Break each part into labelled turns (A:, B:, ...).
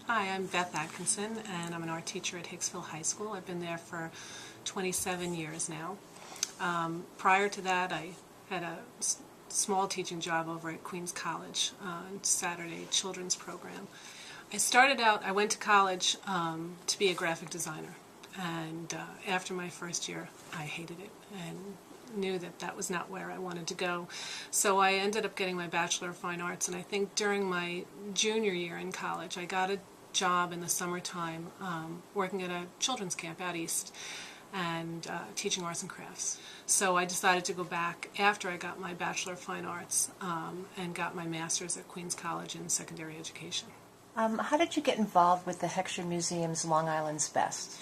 A: Hi, I'm Beth Atkinson, and I'm an art teacher at Hicksville High School. I've been there for 27 years now. Prior to that, I had a small teaching job over at Queens College on Saturday children's program. I went to college to be a graphic designer, and after my first year, I hated it and knew that that was not where I wanted to go. So I ended up getting my Bachelor of Fine Arts, and I think during my junior year in college, I got a job in the summertime working at a children's camp out east and teaching arts and crafts. So I decided to go back after I got my Bachelor of Fine Arts and got my master's at Queens College in secondary education.
B: How did you get involved with the Heckscher Museum's Long Island's Best?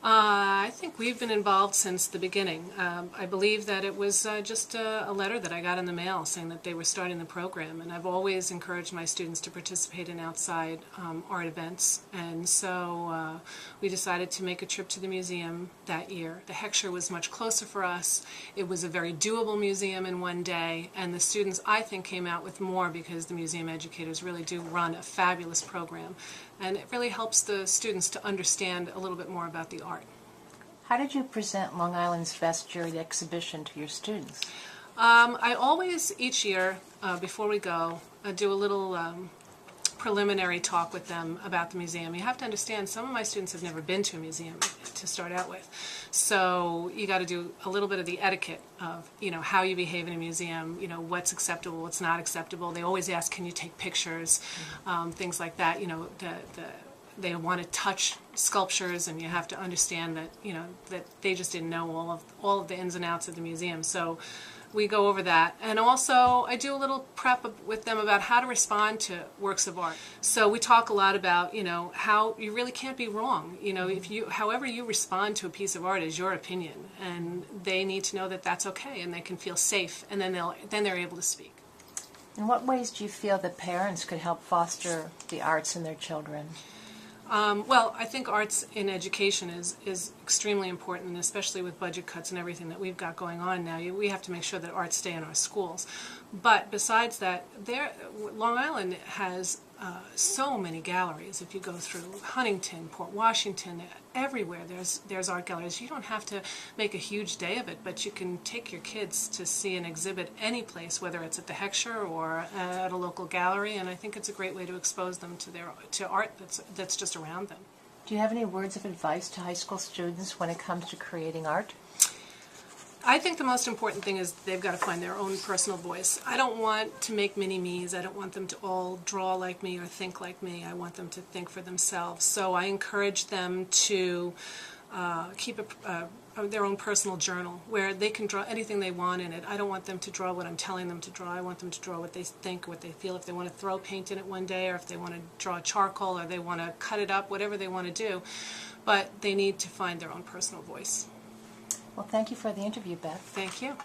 A: I think we've been involved since the beginning. I believe that it was just a letter that I got in the mail saying that they were starting the program, and I've always encouraged my students to participate in outside art events, and so we decided to make a trip to the museum that year. The Heckscher was much closer for us. It was a very doable museum in one day, and the students, I think, came out with more because the museum educators really do run a fabulous program, and it really helps the students to understand a little bit more about the art.
B: How did you present Long Island's Best juried exhibition to your students?
A: I always, each year, before we go, do a little preliminary talk with them about the museum. You have to understand, some of my students have never been to a museum to start out with. So you got to do a little bit of the etiquette of, how you behave in a museum, what's acceptable, what's not acceptable. They always ask, can you take pictures, things like that. They want to touch sculptures, and you have to understand that that they just didn't know all of the ins and outs of the museum. So we go over that, and also I do a little prep with them about how to respond to works of art. So we talk a lot about how you really can't be wrong. However you respond to a piece of art is your opinion, and they need to know that that's okay, and they can feel safe, and then they're able to speak.
B: In what ways do you feel that parents could help foster the arts in their children?
A: Well, I think arts in education is extremely important, and especially with budget cuts and everything that we've got going on now, we have to make sure that arts stay in our schools. But besides that, Long Island has so many galleries. If you go through Huntington, Port Washington, everywhere there's art galleries. You don't have to make a huge day of it, but you can take your kids to see an exhibit any place, whether it's at the Heckscher or at a local gallery, and I think it's a great way to expose them to art that's just around them.
B: Do you have any words of advice to high school students when it comes to creating art?
A: I think the most important thing is they've got to find their own personal voice. I don't want to make mini-me's. I don't want them to all draw like me or think like me. I want them to think for themselves. So I encourage them to keep their own personal journal where they can draw anything they want in it. I don't want them to draw what I'm telling them to draw. I want them to draw what they think, what they feel. If they want to throw paint in it one day, or if they want to draw charcoal, or they want to cut it up, whatever they want to do. But they need to find their own personal voice.
B: Well, thank you for the interview, Beth.
A: Thank you.